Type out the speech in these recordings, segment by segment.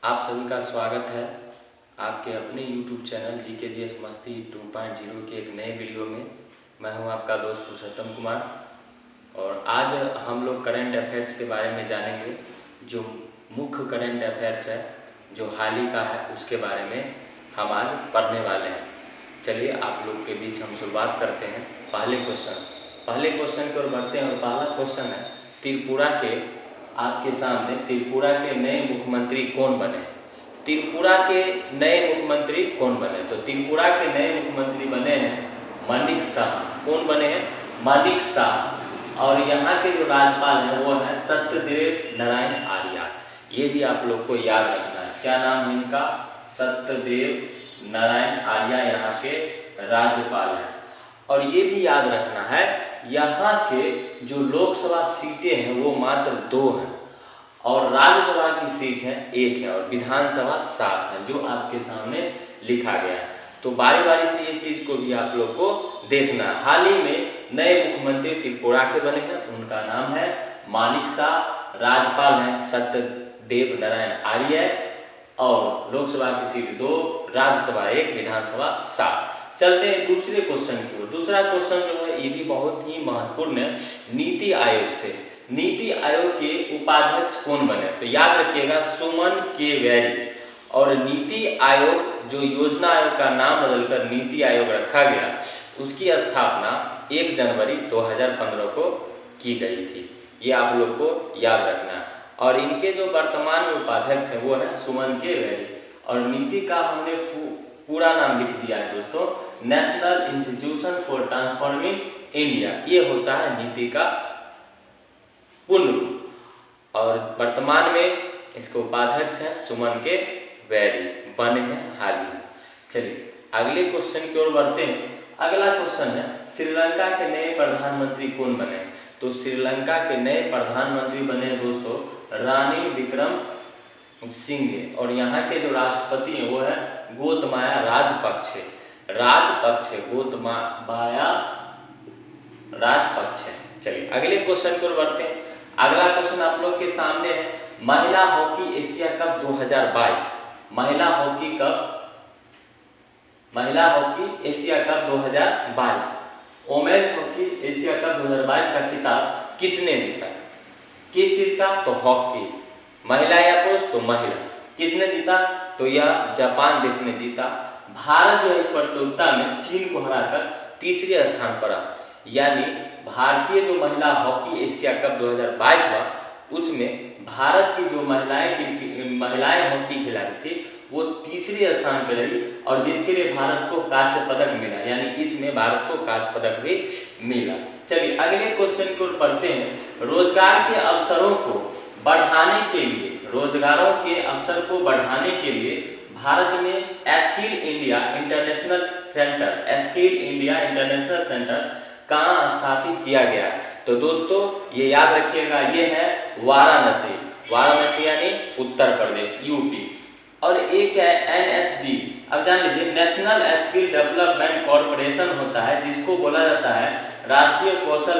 आप सभी का स्वागत है आपके अपने YouTube चैनल GKGS मस्ती 2.0 के एक नए वीडियो में। मैं हूं आपका दोस्त पुरुषोत्तम कुमार और आज हम लोग करंट अफेयर्स के बारे में जानेंगे। जो मुख्य करंट अफेयर्स है जो हाल ही का है उसके बारे में हम आज पढ़ने वाले हैं। चलिए आप लोग के बीच हम शुरुआत करते हैं। पहले क्वेश्चन की ओर बढ़ते हैं और पहला क्वेश्चन है त्रिपुरा के आपके सामने त्रिपुरा के नए मुख्यमंत्री कौन बने? त्रिपुरा के नए मुख्यमंत्री कौन बने? तो त्रिपुरा के नए मुख्यमंत्री बने हैं मानिक शाह। कौन बने हैं? मानिक शाह। और यहाँ के जो राज्यपाल हैं वो है सत्यदेव नारायण आर्य। ये भी आप लोग को याद रखना है। क्या नाम है इनका? सत्यदेव नारायण आर्य यहाँ के राज्यपाल हैं। और ये भी याद रखना है यहाँ के जो लोकसभा सीटें हैं वो मात्र 2 हैं और राज्यसभा की सीट है 1 है और विधानसभा 7 है जो आपके सामने लिखा गया है। तो बारी बारी से ये चीज को भी आप लोग को देखना है। हाल ही में नए मुख्यमंत्री त्रिपुरा के बने हैं, उनका नाम है मानिक शाह। राज्यपाल हैं सत्यदेव नारायण आर्य और लोकसभा की सीट 2, राज्यसभा 1, विधानसभा 7। चलते हैं दूसरे क्वेश्चन की ओर। दूसरा क्वेश्चन जो है ये भी बहुत ही महत्वपूर्ण है। नीति आयोग से नीति आयोग के उपाध्यक्ष कौन बने? तो याद रखिएगा सुमन के वैरी। और नीति आयोग जो योजना आयोग का नाम बदलकर नीति आयोग रखा गया उसकी स्थापना 1 जनवरी 2015 को की गई थी। ये आप लोग को याद रखना है। और इनके जो वर्तमान में उपाध्यक्ष है वो है सुमन के वैरी। और नीति का हमने पूरा नाम लिख दिया है दोस्तों, national institution for transforming India. ये होता है नीति का पूर्ण रूप। और वर्तमान में इसके उपाध्यक्ष हैं सुमन के वैरी, बने हैं हाल ही में। चलिए अगले क्वेश्चन की ओर बढ़ते हैं। अगला क्वेश्चन है श्रीलंका के नए प्रधानमंत्री कौन बने? तो श्रीलंका के नए प्रधानमंत्री बने दोस्तों रानी विक्रम सिंघे। और यहाँ के जो राष्ट्रपति हैं वो है गोतमाया राजपक्षे। गोतबाया राजपक्षे। चलिए अगले क्वेश्चन की ओर बढ़ते हैं। अगला क्वेश्चन आप लोग के सामने है महिला हॉकी एशिया कप 2022। महिला hockey Asia cup 2022, women's hockey Asia cup 2022 का खिताब किसने जीता? किस चीज का? तो हॉकी। महिला या पुरुष? तो महिला। किसने जीता? तो यह जापान देश ने जीता। भारत जो है इस प्रतियोगिता में चीन को हराकर तीसरे स्थान पर रहा। यानी भारतीय जो महिला हॉकी एशिया कप 2022 हुआ उसमें भारत की जो महिलाएं हॉकी खिलाड़ी थी वो तीसरे स्थान पर रही और जिसके लिए भारत को कांस्य पदक मिला। यानी इसमें भारत को कांस्य पदक भी मिला। चलिए अगले क्वेश्चन की ओर बढ़ते हैं। रोजगार के अवसरों को बढ़ाने के लिए भारत में स्किल इंडिया इंटरनेशनल सेंटर कहाँ स्थापित किया गया? तो दोस्तों ये याद रखिएगा, ये है वाराणसी यानी उत्तर प्रदेश यूपी। और एक है NSD। अब जान लीजिए नेशनल स्किल डेवलपमेंट कॉर्पोरेशन होता है जिसको बोला जाता है राष्ट्रीय कौशल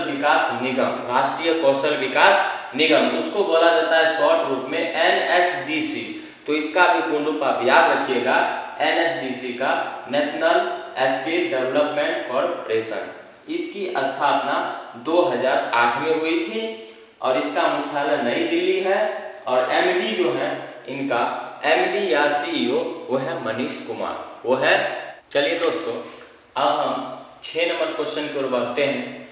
विकास निगम। उसको बोला जाता है शॉर्ट रूप में NSDC। तो इसका भी पूर्ण रूप आप याद रखिएगा NSDC का नेशनल स्किल डेवलपमेंट कॉर्पोरेशन। इसकी स्थापना 2008 में हुई थी और इसका मुख्यालय नई दिल्ली है। और MD जो है इनका MD या CEO वो है मनीष कुमार, वो है। चलिए दोस्तों अब हम 6 नंबर क्वेश्चन की ओर बढ़ते हैं।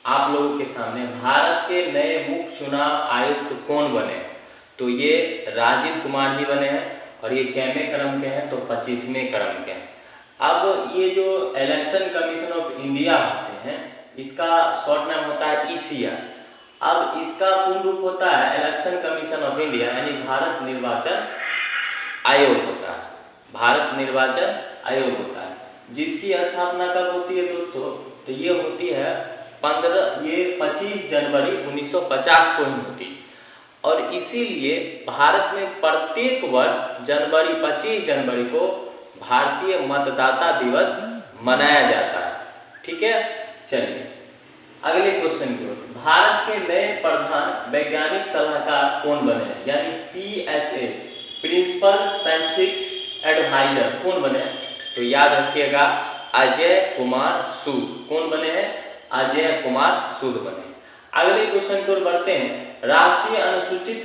आप लोगों के सामने भारत के नए मुख्य चुनाव आयुक्त कौन बने? तो ये राजीव कुमार जी बने हैं और ये कैमे क्रम के हैं? तो 25वें क्रम के हैं। अब ये जो इलेक्शन कमीशन ऑफ इंडिया होते हैं इसका शॉर्ट नाम होता है ECR। अब इसका पूर्ण रूप होता है इलेक्शन कमीशन ऑफ इंडिया यानी भारत निर्वाचन आयोग होता है। जिसकी स्थापना कब होती है दोस्तों? तो ये होती है 25 जनवरी 1950 को ही होती। और इसीलिए भारत में प्रत्येक वर्ष 25 जनवरी को भारतीय मतदाता दिवस मनाया जाता है। ठीक है। चलिए अगले क्वेश्चन की ओर। भारत के नए प्रधान वैज्ञानिक सलाहकार कौन बने? यानी PSA प्रिंसिपल साइंटिफिक एडवाइजर कौन बने? तो याद रखिएगा अजय कुमार सूद। कौन बने हैं? अजय कुमार सूद बने। अगले क्वेश्चन की ओर बढ़ते हैं। राष्ट्रीय अनुसूचित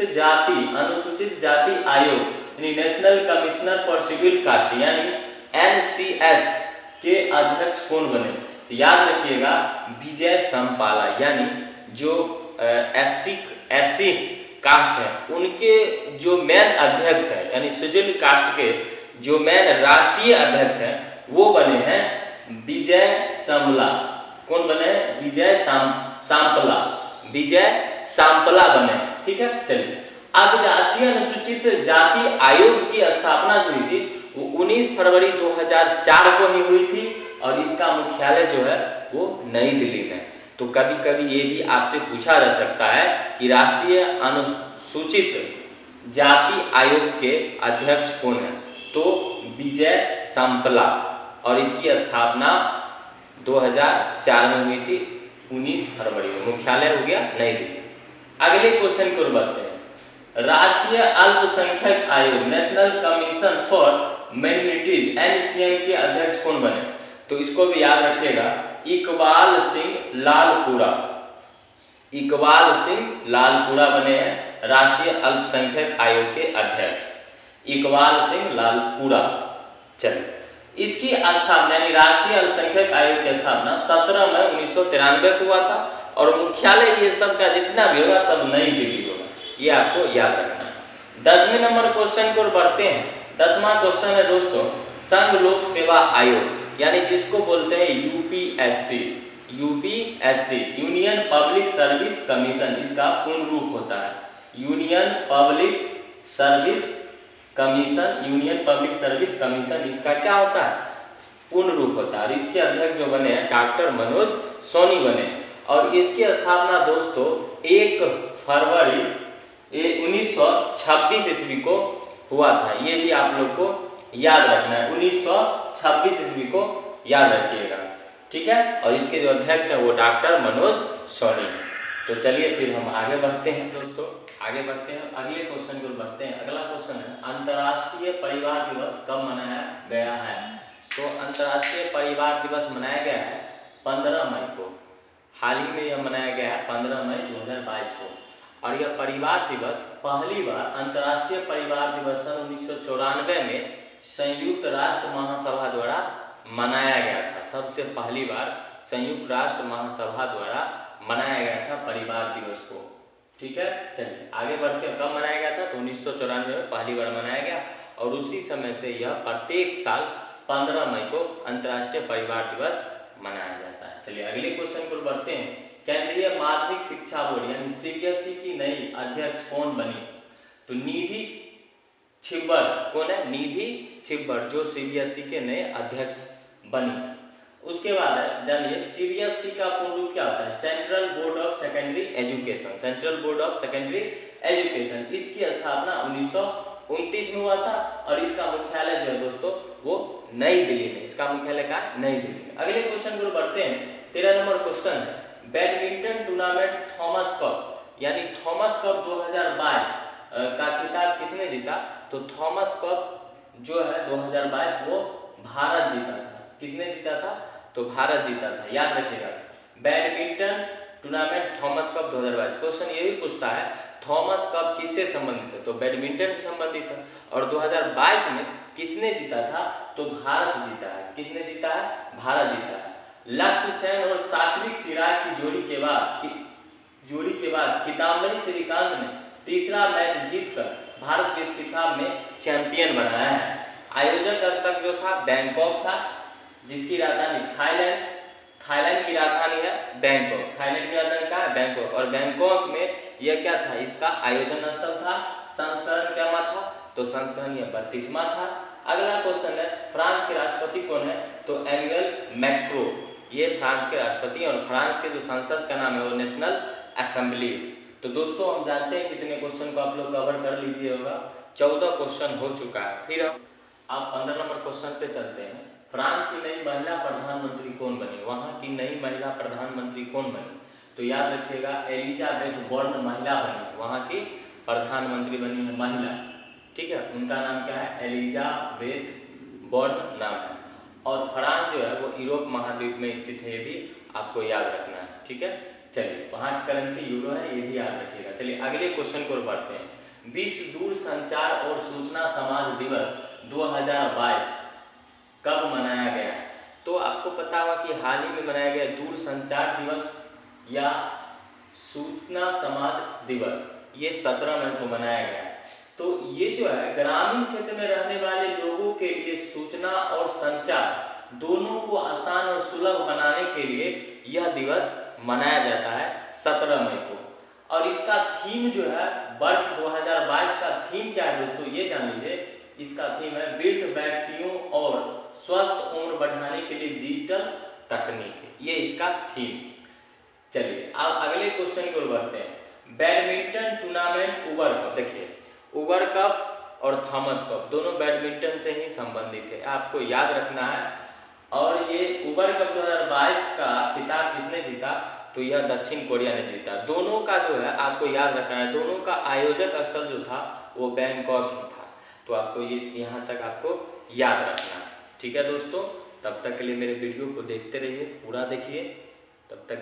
जाति आयोग यानी national commissioner for scheduled caste यानी NCS के अध्यक्ष कौन बने? तो याद रखिएगा विजय समपाला, यानी जो एससी कास्ट है उनके जो मेन अध्यक्ष है यानी शेड्यूल्ड कास्ट के जो मेन राष्ट्रीय अध्यक्ष हैं वो बने हैं विजय समला। कौन बने? विजय सांपला, विजय सांपला बने। ठीक है, चलिए अब राष्ट्रीय अनुसूचित जाति आयोग की स्थापना जो हुई थी वो 19 फरवरी 2004 को ही हुई थी और इसका मुख्यालय जो है वो नई दिल्ली में। तो कभी कभी ये भी आपसे पूछा जा सकता है कि राष्ट्रीय अनुसूचित जाति आयोग के अध्यक्ष कौन है? तो विजय सांपला, और इसकी स्थापना 2004 में हुई थी 19 फरवरी में। मुख्यालय हो गया नई दिल्ली। अगले क्वेश्चन को बढ़ते हैं। राष्ट्रीय अल्पसंख्यक आयोग national commission for minorities NCM के अध्यक्ष कौन बने? तो इसको भी याद रखिएगा इकबाल सिंह लालपुरा। इकबाल सिंह लालपुरा बने हैं राष्ट्रीय अल्पसंख्यक आयोग के अध्यक्ष, इकबाल सिंह लालपुरा। चलिए इसकी स्थापना यानी राष्ट्रीय अल्पसंख्यक आयोग की स्थापना 17 मई 1993 को हुआ था और मुख्यालय ये सब का जितना भी होगा सब नई दिल्ली होगा, ये आपको याद रखना है। 10वें नंबर क्वेश्चन को बढ़ते हैं। 10वां क्वेश्चन है दोस्तों संघ लोक सेवा आयोग यानी जिसको बोलते हैं UPSC union public service commission, इसका पूर्ण रूप होता है यूनियन पब्लिक सर्विस कमीशन, इसका क्या होता है? पूर्ण रूप होता है। और इसके अध्यक्ष जो बने हैं डॉक्टर मनोज सोनी बने और इसकी स्थापना दोस्तों 1 फरवरी 1926 ईस्वी को हुआ था। ये भी आप लोग को याद रखना है, 1926 ईस्वी को याद रखिएगा। ठीक है, और इसके जो अध्यक्ष है वो डॉक्टर मनोज सोनी। तो चलिए फिर हम आगे बढ़ते हैं दोस्तों, आगे बढ़ते हैं अगले क्वेश्चन को बढ़ते हैं। अगला क्वेश्चन है अंतर्राष्ट्रीय परिवार दिवस कब मनाया गया है? तो अंतर्राष्ट्रीय परिवार दिवस मनाया गया है 15 मई को। हाल ही में यह मनाया गया है 15 मई 2022 को। और यह परिवार दिवस पहली बार अंतर्राष्ट्रीय परिवार दिवस सन 1994 में संयुक्त राष्ट्र महासभा द्वारा मनाया गया था। सबसे पहली बार संयुक्त राष्ट्र महासभा द्वारा मनाया गया था परिवार दिवस को। ठीक है, चलिए आगे बढ़ते हैं। कब मनाया गया था? तो 1994 में पहली बार मनाया गया और उसी समय से यह प्रत्येक साल 15 मई को अंतर्राष्ट्रीय परिवार दिवस मनाया जाता है। चलिए अगले क्वेश्चन को बढ़ते हैं। केंद्रीय माध्यमिक शिक्षा बोर्ड यानी CBSE की नई अध्यक्ष कौन बनी? तो निधि छिब्बर। कौन है? निधि छिब्बर जो CBSE के नए अध्यक्ष बनी। उसके बाद जानिए CBSE का पूर्ण रूप क्या होता है? Central board of secondary education, central board of secondary education. इसकी स्थापना 1929 में हुआ था और इसका मुख्यालय जो है दोस्तों वो नई दिल्ली में, इसका मुख्यालय कहाँ है? नई दिल्ली में। अगले क्वेश्चन को बढ़ते हैं। 13 नंबर क्वेश्चन है बैडमिंटन टूर्नामेंट थॉमस कप यानी थॉमस कप 2022 का खिताब किसने जीता? तो थॉमस कप जो है 2022 वो भारत जीता था। किसने जीता था? तो भारत जीता था। याद रखिएगा badminton tournament Thomas cup 2022। Question ये भी पूछता है थॉमस कप किससे संबंधित है? तो बैडमिंटन से संबंधित है। और 2022 में किसने जीता था? तो भारत जीता है। किसने जीता है? भारत जीता है। लक्ष्य सेन और सात्विक चिराग की जोड़ी के बाद किदाम्बी श्रीकांत ने तीसरा मैच जीतकर भारत के इस खिताब में चैंपियन बनाया है। आयोजक स्थल जो था बैंकॉक था, जिसकी राजधानी थाईलैंड की राजधानी है बैंकॉक। थाईलैंड की राजधानी कहाँ है? बैंकॉक। और बैंकॉक में यह क्या था? इसका आयोजन स्थल था। संस्करण क्या था? तो संस्करण यह 32वां था। अगला क्वेश्चन है फ्रांस के राष्ट्रपति कौन है? तो एम्यूल मैक्रो, ये फ्रांस के राष्ट्रपति और फ्रांस के जो संसद का नाम है वो नेशनल असेंबली। तो दोस्तों हम जानते हैं कितने क्वेश्चन को आप लोग कवर कर लीजिए होगा। 14 क्वेश्चन हो चुका है। फिर आप 15 नंबर क्वेश्चन पे चलते हैं। फ्रांस की नई महिला प्रधानमंत्री कौन बनी? वहाँ की नई महिला प्रधानमंत्री कौन बनी? तो याद रखिएगा एलिजाबेथ बोर्न महिला बनी, वहाँ की प्रधानमंत्री बनी है महिला। ठीक है, उनका नाम क्या है, एलिजाबेथ बोर्न नाम है। और फ्रांस जो है वो यूरोप महाद्वीप में स्थित है, ये भी आपको याद रखना है। ठीक है, चलिए वहाँ की करेंसी यूरो है, ये भी याद रखिएगा। चलिए अगले क्वेश्चन को बढ़ते हैं। विश्व दूरसंचार और सूचना समाज दिवस 2022 कब मनाया गया है? तो आपको पता होगा कि हाल ही में मनाया गया दूरसंचार दिवस या सूचना समाज दिवस, ये 17 मई को मनाया गया है। तो ये जो है ग्रामीण क्षेत्र में रहने वाले लोगों के लिए सूचना और संचार दोनों को आसान और सुलभ बनाने के लिए यह दिवस मनाया जाता है 17 मई को। और इसका थीम जो है वर्ष 2022 का थीम क्या है दोस्तों, ये जान लीजिए। इसका थीम है वृद्ध व्यक्तियों और स्वस्थ उम्र बढ़ाने के लिए डिजिटल तकनीक, ये इसका थीम। चलिए अब अगले क्वेश्चन को बढ़ते हैं। बैडमिंटन टूर्नामेंट उबर कप, देखिए उबर कप और थॉमस कप दोनों बैडमिंटन से ही संबंधित है, आपको याद रखना है। और ये उबर कप 2022 का खिताब किसने जीता, तो यह दक्षिण कोरिया ने जीता। दोनों का जो है आपको याद रखना है, दोनों का आयोजक स्थल जो था वो बैंकॉक ही था। तो आपको ये यहाँ तक आपको याद रखना है। ठीक है दोस्तों, तब तक के लिए मेरे वीडियो को देखते रहिए, पूरा देखिए, तब तक